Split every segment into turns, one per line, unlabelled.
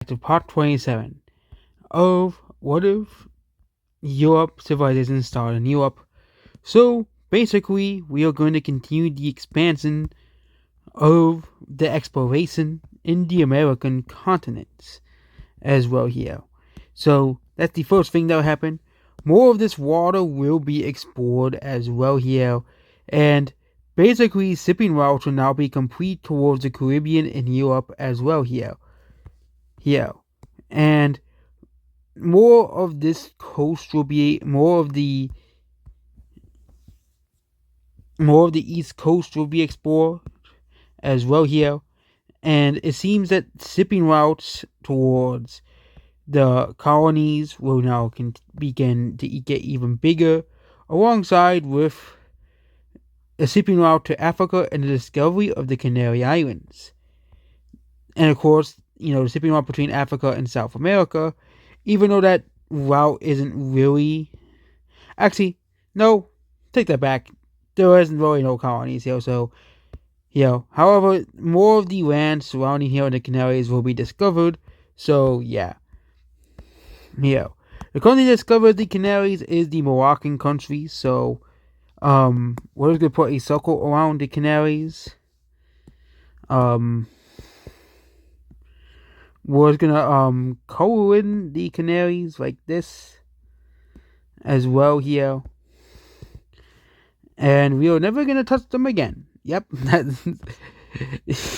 to part 27 of what if Europe civilization started in Europe. So basically, we are going to continue the expansion of the exploration in the American continents as well here. So that's the first thing that will happen. More of this water will be explored as well here, and basically shipping routes will now be complete towards the Caribbean and Europe as well here. Here. And more of this coast will be more of the east coast will be explored as well here, and it seems that shipping routes towards the colonies will now begin to get even bigger, alongside with a shipping route to Africa and the discovery of the Canary Islands. And of course, the shipping route between Africa and South America, even though that route isn't really. Actually, no, take that back. There isn't really no colonies here, so. However, more of the land surrounding here in the Canaries will be discovered, so yeah. The country that discovered the Canaries is the Moroccan country, so we're gonna put a circle around the Canaries. We're gonna color in the Canaries like this as well here. And we are never gonna touch them again. Yep.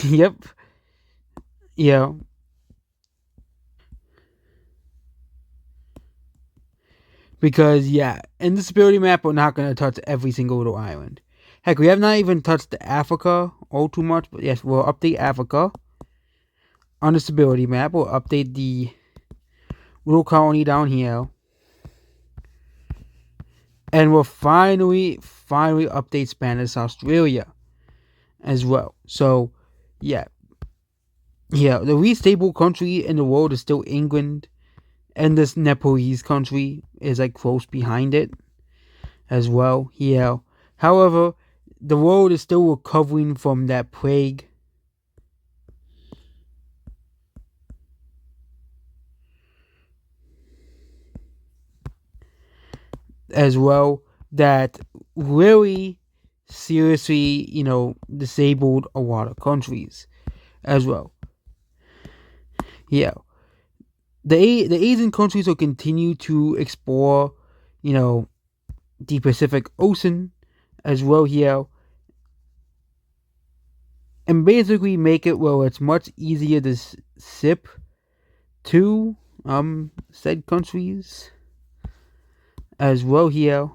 Yep. Yeah. Because, in the stability map, we're not going to touch every single little island. Heck, we have not even touched Africa all too much, but yes, we'll update Africa. On the stability map, we'll update the little colony down here. And we'll finally update Spanish Australia as well. So, the least stable country in the world is still England. And this Nepalese country is close behind it as well. However, the world is still recovering from that plague. As well, that really seriously, disabled a lot of countries as well. The Asian countries will continue to explore, the Pacific Ocean as well here, and basically make it where it's much easier to ship to said countries as well here.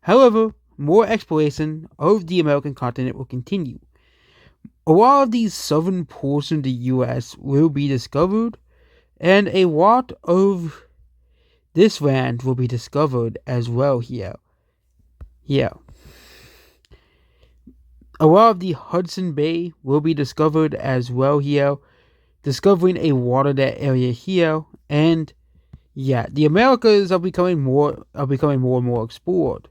However, more exploration of the American continent will continue. A lot of the southern portion of the U.S. will be discovered, and a lot of this land will be discovered as well here. A lot of the Hudson Bay will be discovered as well here, discovering a watered area here, and the Americas are becoming more and more explored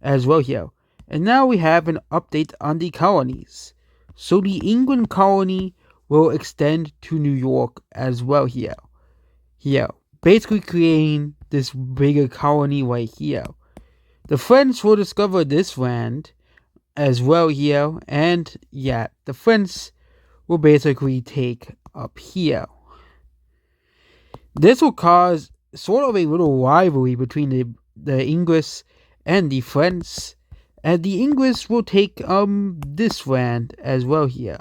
as well here. And now we have an update on the colonies. So the England colony will extend to New York as well here. Basically creating this bigger colony right here. The French will discover this land as well here, and the French will basically take up here. This will cause sort of a little rivalry between the English and the French, and the English will take this land as well here.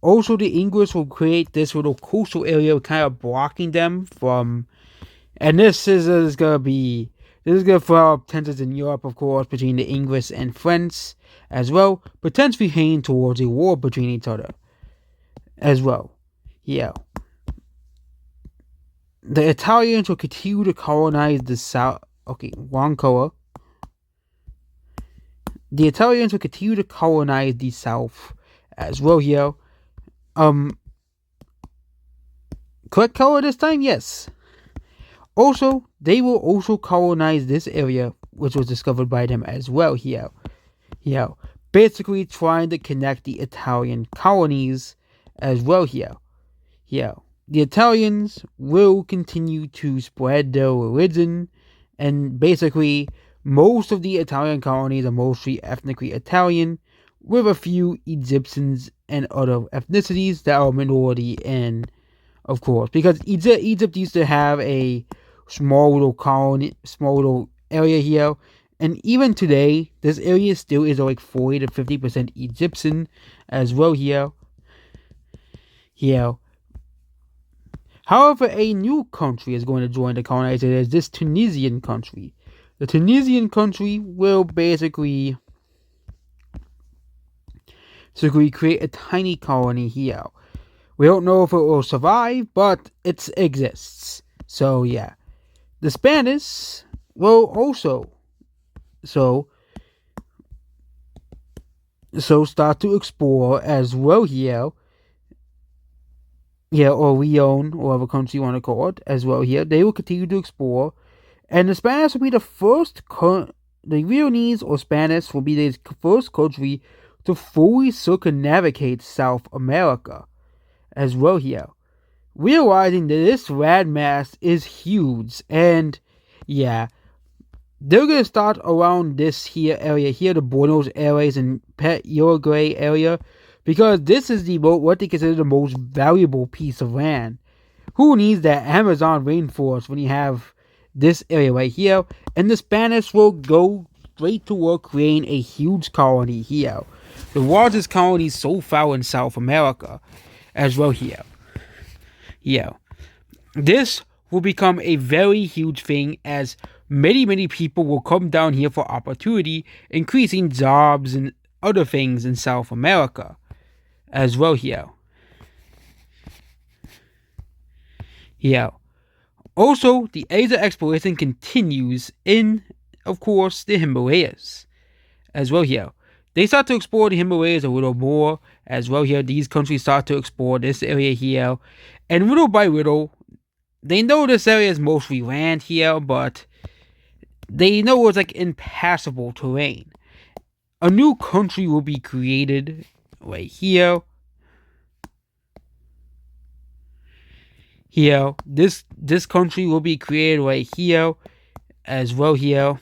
Also the English will create this little coastal area kind of blocking them from, and this is This is going to throw up tensions in Europe, of course, between the English and French as well, potentially heading towards a war between each other as well. Yeah. The Italians will continue to colonize the south. Okay, wrong color. The Italians will continue to colonize the south as well here. Correct color this time? Yes. Also, they will also colonize this area, which was discovered by them as well here. Yeah. Basically trying to connect the Italian colonies as well here. Yeah. The Italians will continue to spread their religion, and basically most of the Italian colonies are mostly ethnically Italian, with a few Egyptians and other ethnicities that are minority in, of course, because Egypt used to have a small little area here, and even today, this area still is like 40 to 50% Egyptian as well here. Yeah. However, a new country is going to join the colonizers, this Tunisian country. The Tunisian country will basically create a tiny colony here. We don't know if it will survive, but it exists. So yeah. The Spanish will also start to explore as well here. Yeah, or Leon, or whatever country you want to call it, as well here. They will continue to explore, and the Spanish will be the first, the Leonese or Spanish will be the first country to fully circumnavigate South America, as well here. Realizing that this landmass is huge, and yeah, they're going to start around this here area here, the Buenos Aires and Uruguay area, because this is what they consider the most valuable piece of land. Who needs that Amazon rainforest when you have this area right here? And the Spanish will go straight to work creating a huge colony here. The largest colony so far in South America as well here. Yeah. This will become a very huge thing as many people will come down here for opportunity, increasing jobs and other things in South America as well here. Yeah. Also, the Asia exploration continues in, of course, the Himalayas as well here. They start to explore the Himalayas a little more as well here. These countries start to explore this area here, and little by little, they know this area is mostly land here, but they know it's like impassable terrain. A new country will be created right here. Here, this country will be created right here as well here.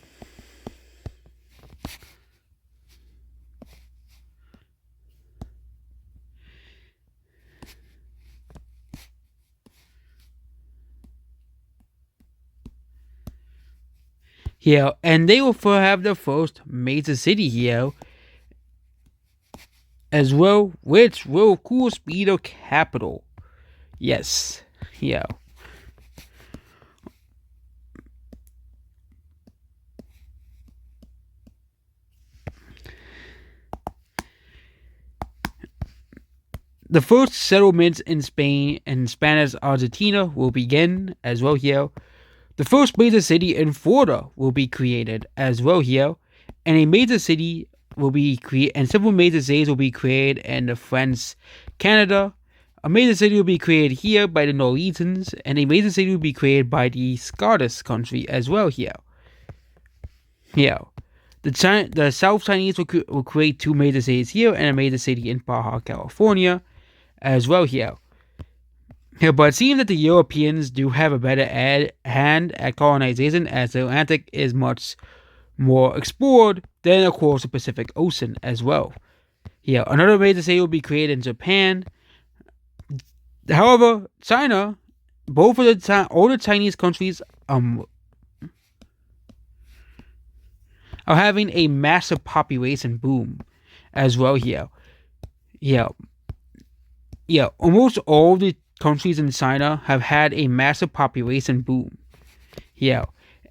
Here, and they will have the first major city here as well, which will of course be the capital. Yes, yeah. The first settlements in Spain and Spanish Argentina will begin as well here. The first major city in Florida will be created as well here, and a major city will be created, and several major cities will be created in the French Canada. A major city will be created here by the Norwegians, and a major city will be created by the Scottish country as well here. Here, the South Chinese will create two major cities here and a major city in Baja California as well here. Yeah, but it seems that the Europeans do have a better hand at colonization, as the Atlantic is much more explored than, of course, the Pacific Ocean as well. Yeah, another major city will be created in Japan. However, China, both of all the Chinese countries are having a massive population boom as well here. Yeah, almost all the countries in China have had a massive population boom. Yeah,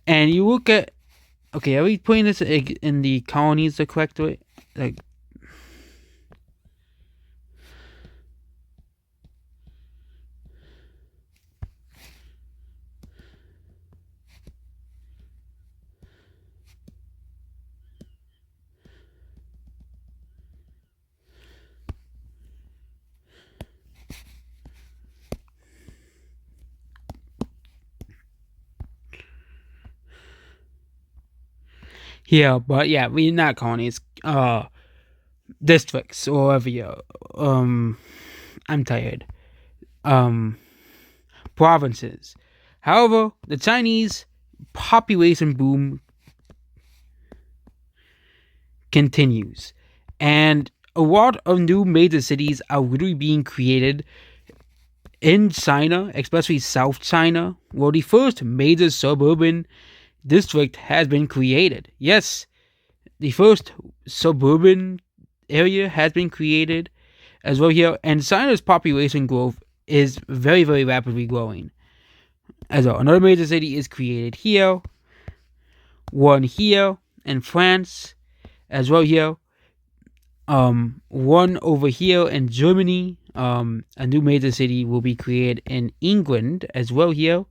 and you look at Okay, are we putting this in the colonies the correct way? Like, yeah, but yeah, we're not colonies. Districts or whatever. I'm tired. Um, Provinces. However, the Chinese population boom continues, and a lot of new major cities are literally being created in China, especially South China, where the first major suburban district has been created. Yes, the first suburban area has been created as well here, and China's population growth is very, very rapidly growing. As well, another major city is created here, one here in France, as well here, one over here in Germany. A new major city will be created in England as well here,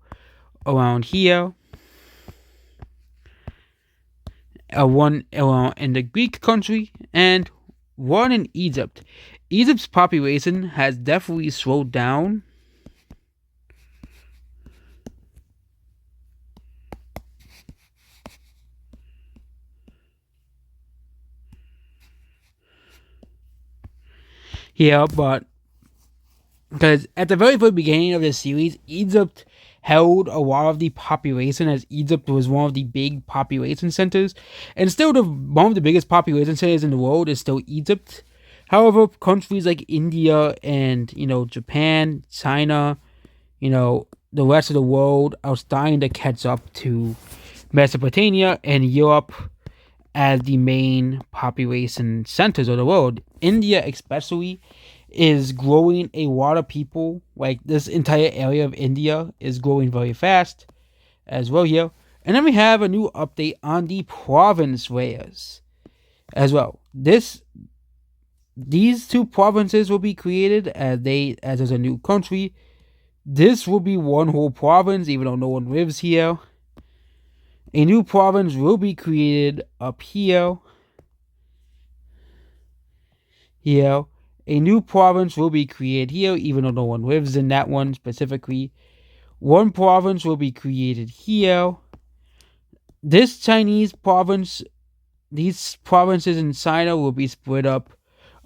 around here. One around in the Greek country, and one in Egypt. Egypt's population has definitely slowed down. Here, but because at the very, very beginning of the series, Egypt held a lot of the population, as Egypt was one of the big population centers, and still one of the biggest population centers in the world is still Egypt. However, countries like India and Japan, China, the rest of the world are starting to catch up to Mesopotamia and Europe as the main population centers of the world. India, especially, is growing a lot of people. Like, this entire area of India is growing very fast as well here. And then we have a new update on the province layers as well. These two provinces will be created as there's a new country. This will be one whole province, even though no one lives here. A new province will be created up here. Here. A new province will be created here, even though no one lives in that one specifically. One province will be created here. This Chinese province, these provinces in China will be split up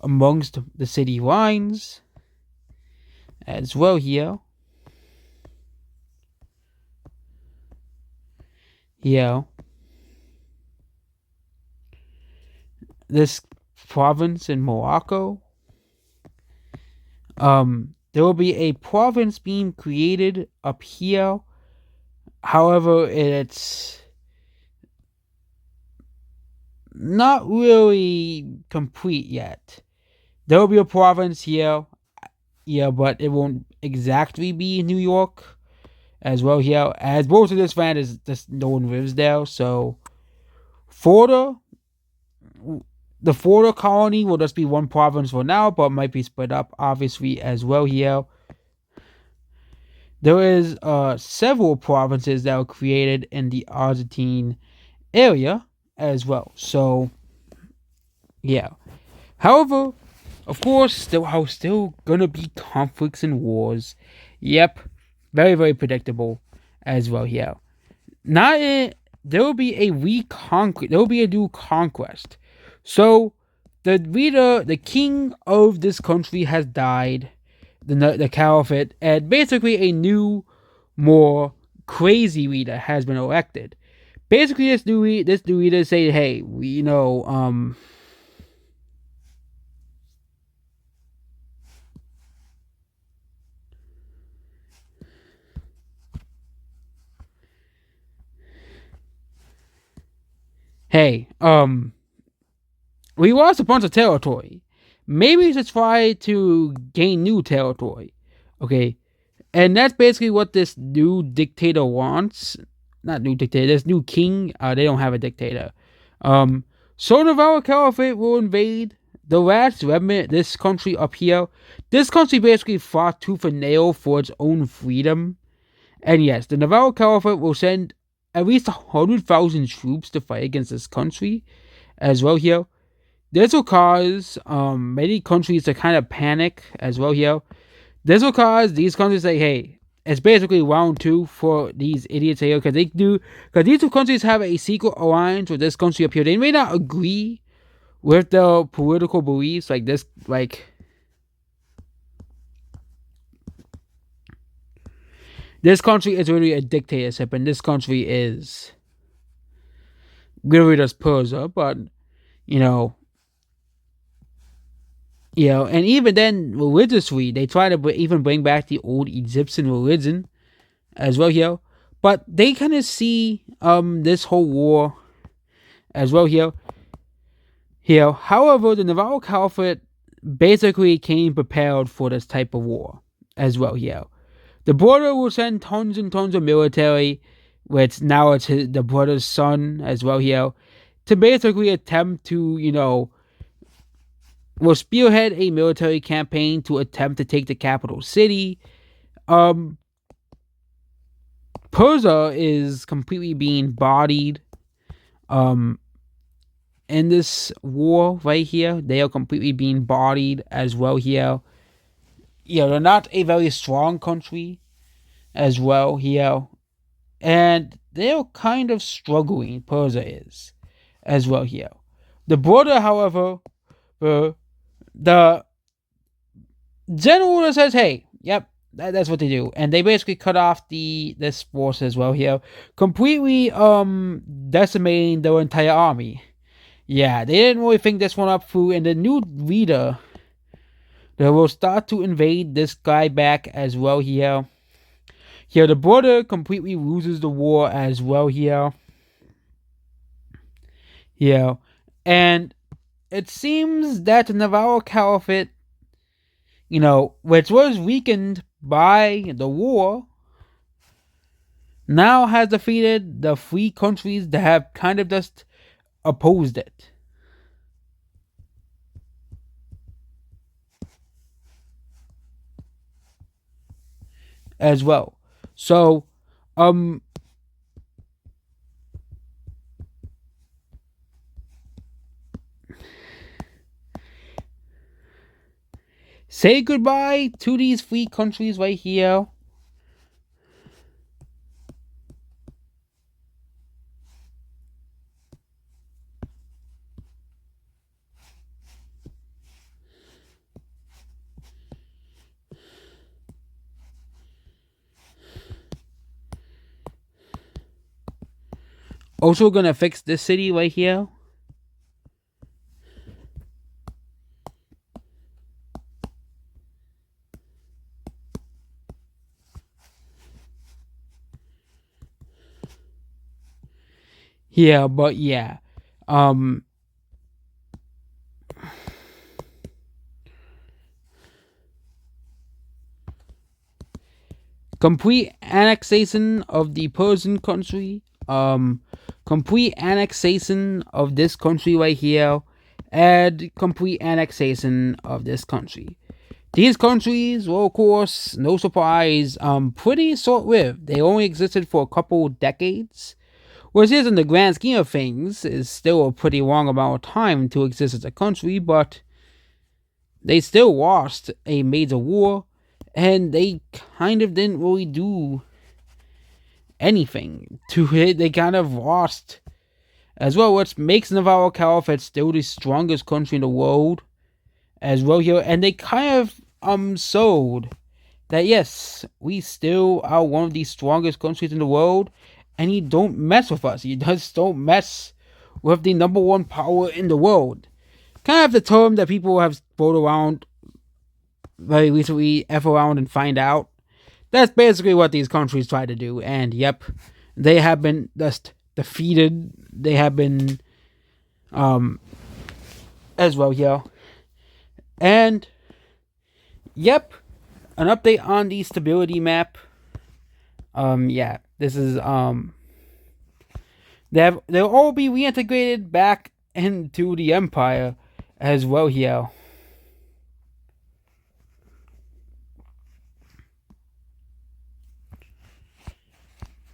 amongst the city lines as well here. Here. This province in Morocco. There will be a province being created up here. However, it's not really complete yet. There will be a province here, but it won't exactly be New York as well here, as most of this land is just no one lives there. So, the Florida colony will just be one province for now, but might be split up, obviously, as well here. There is several provinces that were created in the Argentine area as well. So, yeah. However, of course, there are still gonna be conflicts and wars. Yep, very, very predictable as well here. There will be a there will be a new conquest. So, the king of this country has died, the caliphate, and basically a new, more crazy leader has been elected. Basically, this new leader say, hey, hey, we lost a bunch of territory. Maybe we should try to gain new territory. Okay. And that's basically what this new dictator wants. not new dictator. This new king. They don't have a dictator. So Navarro Caliphate will invade the last remnant. This country up here. This country basically fought tooth and nail for its own freedom. And yes, the Navarro Caliphate will send at least 100,000 troops to fight against this country as well here. This will cause many countries to kind of panic as well here. This will cause these countries to say, hey, it's basically round two for these idiots here because these two countries have a secret alliance with this country up here. They may not agree with their political beliefs like this, this country is really a dictatorship, and this country is really just Persia, but and even then, religiously, they try to even bring back the old Egyptian religion as well here. But they kind of see this whole war as well here. However, the Navarro Caliphate basically came prepared for this type of war as well here. The brother will send tons and tons of military, which now it's the brother's son as well here, to basically attempt to, will spearhead a military campaign to attempt to take the capital city. Persia is completely being bodied in this war right here. They are completely being bodied as well here. They're not a very strong country as well here. And they're kind of struggling, Persia is, as well here. The border, however, the general says, hey, yep, that's what they do. And they basically cut off this force as well here, completely decimating their entire army. Yeah, they didn't really think this one up through, and the new leader, they will start to invade this guy back as well here. Here, the border completely loses the war as well here. And it seems that the Navarro Caliphate, which was weakened by the war, now has defeated the three countries that have kind of just opposed it. As well. So, say goodbye to these three countries right here. Also gonna fix this city right here. Yeah, but yeah. Complete annexation of the Persian country. Complete annexation of this country right here. And complete annexation of this country. These countries were, of course, no surprise, pretty short-lived. They only existed for a couple decades, which is, in the grand scheme of things, is still a pretty long amount of time to exist as a country, but they still lost a major war, and they kind of didn't really do anything to it. They kind of lost as well, which makes Navarro Caliphate still the strongest country in the world as well here, and they kind of showed that yes, we still are one of the strongest countries in the world, and you don't mess with us. You just don't mess with the number one power in the world. Kind of the term that people have thrown around very recently, F around and find out. That's basically what these countries try to do, and yep, they have been just defeated. They have been as well here. And yep, an update on the stability map. Yeah, this is They'll all be reintegrated back into the empire as well here.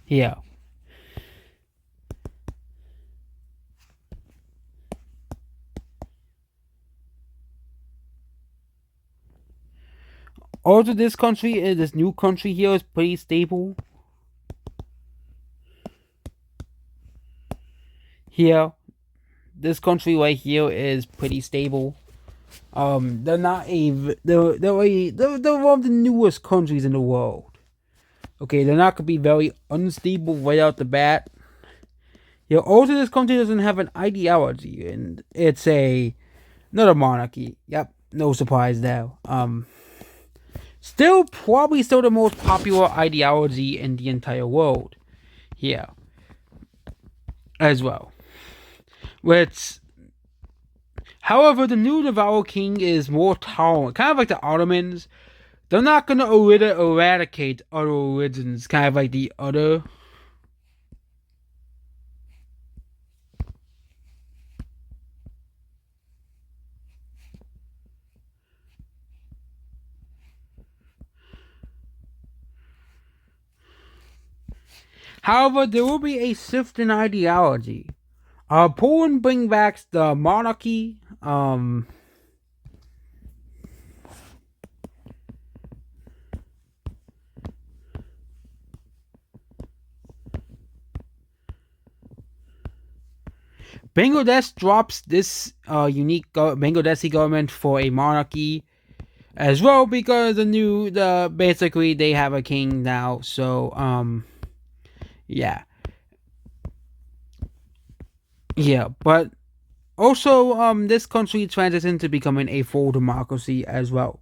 Yeah. Also, this new country here is pretty stable. Here, this country right here is pretty stable. They're not a they're one of the newest countries in the world. Okay, they're not gonna be very unstable right out the bat. Yeah, also this country doesn't have an ideology, and it's not a monarchy. Yep, no surprise there. Still the most popular ideology in the entire world. Yeah, as well. Which, however, the new Navarro king is more tolerant, kind of like the Ottomans. They're not gonna eradicate other religions, kind of like the other. However, there will be a shift in ideology. Poland bring back the monarchy. Bangladesh drops this unique Bangladeshi government for a monarchy as well because the basically they have a king now. So yeah, yeah, but also this country transitioned to becoming a full democracy as well.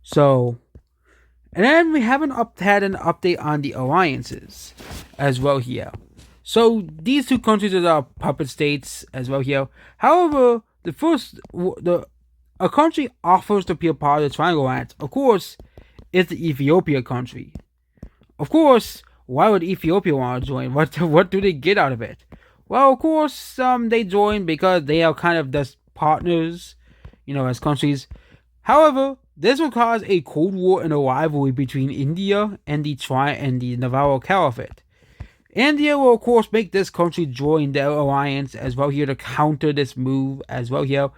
So and then we haven't had an update on the alliances as well here. So these two countries are puppet states as well here. However, the a country offers to be a part of the Triangle Alliance. Of course, it's the Ethiopia country. Of course, why would Ethiopia want to join? What do they get out of it? Well, of course, they join because they are kind of just partners, as countries. However, this will cause a cold war and a rivalry between India and the Navarro Caliphate. India will of course make this country join their alliance as well here to counter this move as well here.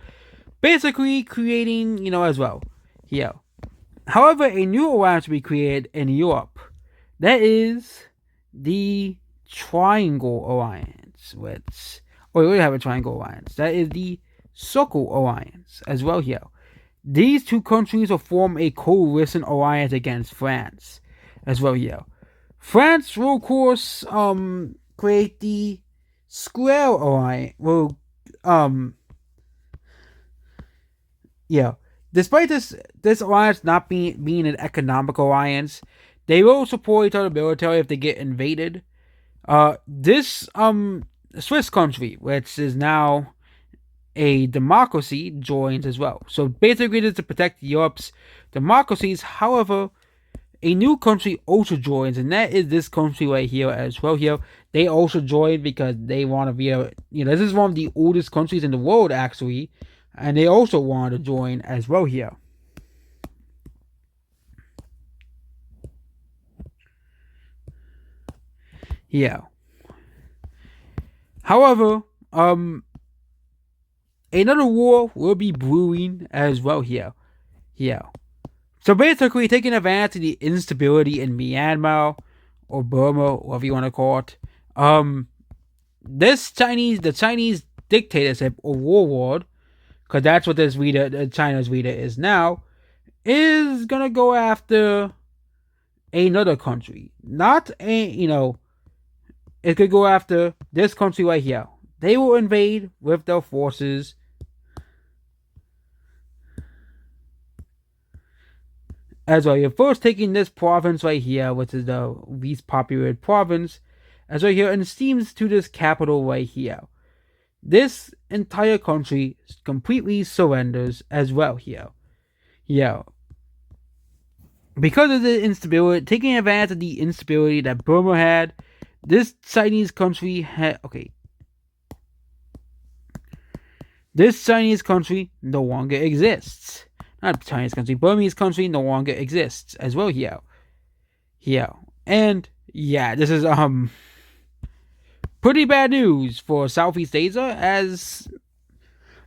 Basically creating, as well. Here. However, a new alliance will be created in Europe. That is the Triangle Alliance, which we already have a Triangle Alliance. That is the Circle Alliance as well here. These two countries will form a coalition alliance against France as well here. France will, of course, create the Square Alliance. Yeah. Despite this alliance not being an economic alliance, they will support each other military if they get invaded. This Swiss country, which is now a democracy, joins as well. So basically, it is to protect Europe's democracies. However, a new country also joins, and that is this country right here as well. Here, they also join because they want to be this is one of the oldest countries in the world actually, and they also want to join as well here. Yeah. However, another war will be brewing as well here. Yeah. So basically, taking advantage of the instability in Myanmar or Burma, whatever you want to call it, the Chinese dictatorship or warlord, because that's what China's leader is now, is gonna go after another country. Not it could go after this country right here. They will invade with their forces. As well, you're first taking this province right here, which is the least populated province, as well here, and steams to this capital right here. This entire country completely surrenders as well here. Yeah. Because of the instability, taking advantage of the instability that Burma had, this Chinese country had. Okay. This Chinese country no longer exists. Not Chinese country, Burmese country no longer exists as well here. Here. And yeah, this is pretty bad news for Southeast Asia, as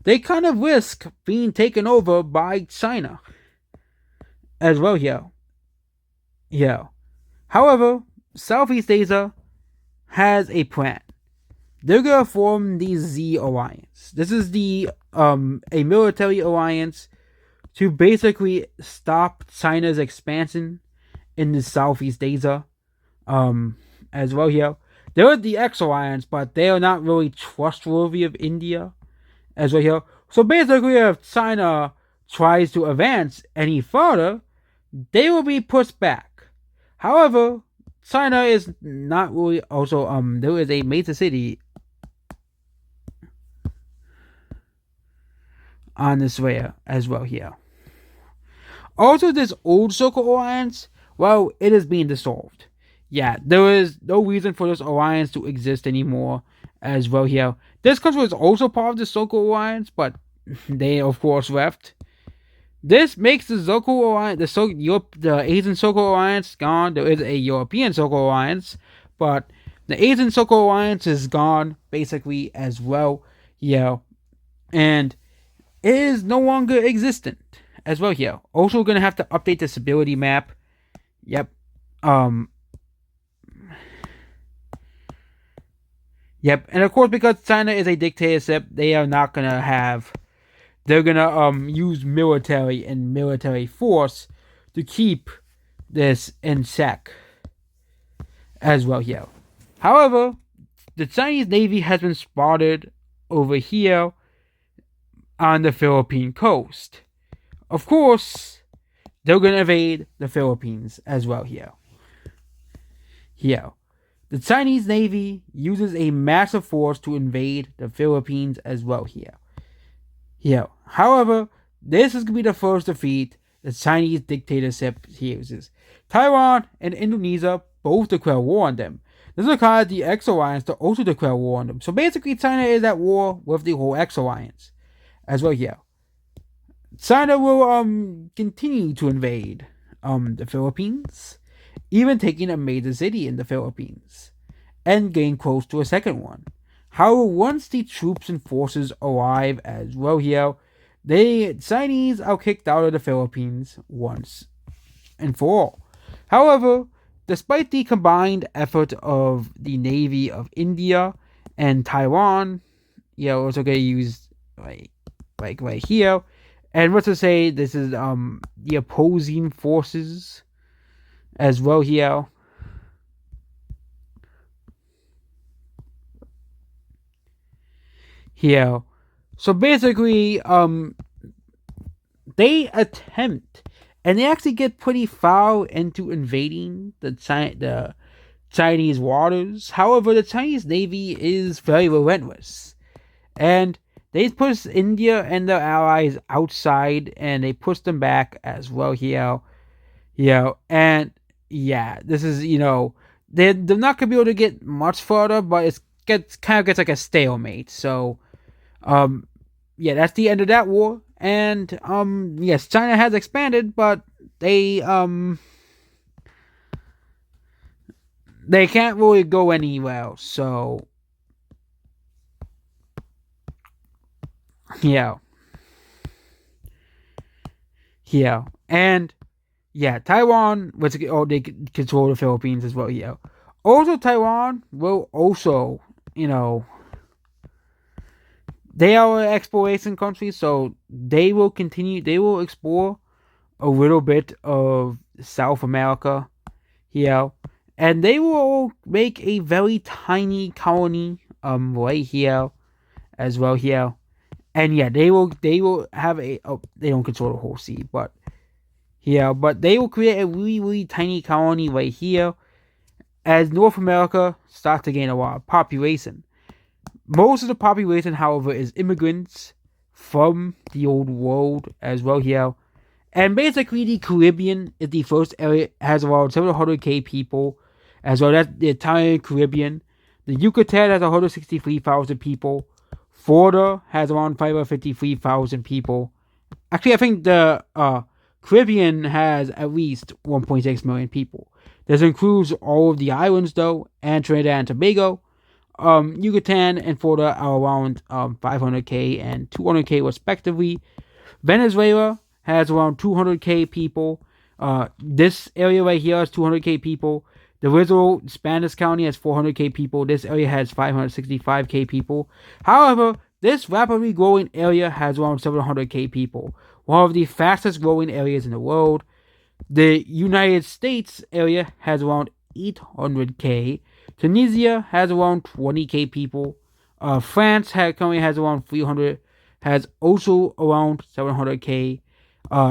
they kind of risk being taken over by China as well here. Yeah. However, Southeast Asia has a plan. They're gonna form the Z Alliance. This is a military alliance to basically stop China's expansion in the Southeast Asia. As well here. They're the X Alliance, but they are not really trustworthy of India as well here. So basically, if China tries to advance any further, they will be pushed back. However, China is not really also there is a major city on this way as well here. Also, this old Circle Alliance, well, it is being dissolved. Yeah, there is no reason for this alliance to exist anymore as well here. This country was also part of the Circle Alliance, but they of course left. This makes the Circle Alliance, the Asian Circle Alliance gone. There is a European Circle Alliance, but the Asian Circle Alliance is gone basically as well. Yeah, and it is no longer existent as well here. Also, we're gonna have to update the stability map. Yep. Yep, and of course, because China is a dictatorship, they are not gonna have. They're gonna use military and military force to keep this in check as well here. However, the Chinese Navy has been spotted over here on the Philippine coast. Of course, they're gonna invade the Philippines as well here. Here. The Chinese Navy uses a massive force to invade the Philippines as well here. Here. However, this is going to be the first defeat the Chinese dictatorship uses. Taiwan and Indonesia both declare war on them. This will cause the X Alliance to also declare war on them. So basically, China is at war with the whole X Alliance as well here. China will continue to invade the Philippines, even taking a major city in the Philippines, and getting close to a second one. However, once the troops and forces arrive as well here, the Chinese are kicked out of the Philippines once and for all. However, despite the combined effort of the Navy of India and Taiwan, also get used like right here, and what to say, this is the opposing forces as well here. Here. So basically, they attempt, and they actually get pretty far into invading the Chinese waters. However, the Chinese Navy is very relentless, and they push India and their allies outside, and they push them back as well here. And yeah, this is, they're not gonna be able to get much further, but it gets like a stalemate. So, that's the end of that war. And yes, China has expanded, but they can't really go anywhere. So, and Taiwan they control the Philippines as well. Also, Taiwan will also, they are an exploration country, so they will explore a little bit of South America and they will make a very tiny colony right here as well here. And they will have they don't control the whole sea, but they will create a really, really tiny colony right here as North America starts to gain a lot of population. Most of the population, however, is immigrants from the old world as well here. And basically, the Caribbean is the first area, has around 700k people as well. That's the entire Caribbean. The Yucatan has 163,000 people. Florida has around 553,000 people. Actually, I think the Caribbean has at least 1.6 million people. This includes all of the islands, though, and Trinidad and Tobago. Yucatan and Florida are around 500k and 200k respectively. Venezuela has around 200k people. This area right here has 200k people. The Rizzo Spanish County has 400k people. This area has 565k people. However, this rapidly growing area has around 700k people. One of the fastest growing areas in the world. The United States area has around 800k. Tunisia has around 20k people. France currently has around 300, has also around 700k.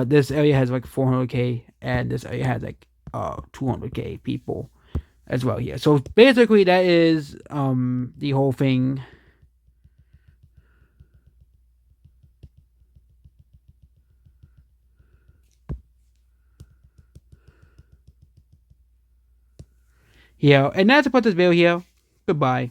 This area has like 400k, and this area has like 200k people as well here. So basically, that is the whole thing. Yeah, and that's about this video here. Goodbye.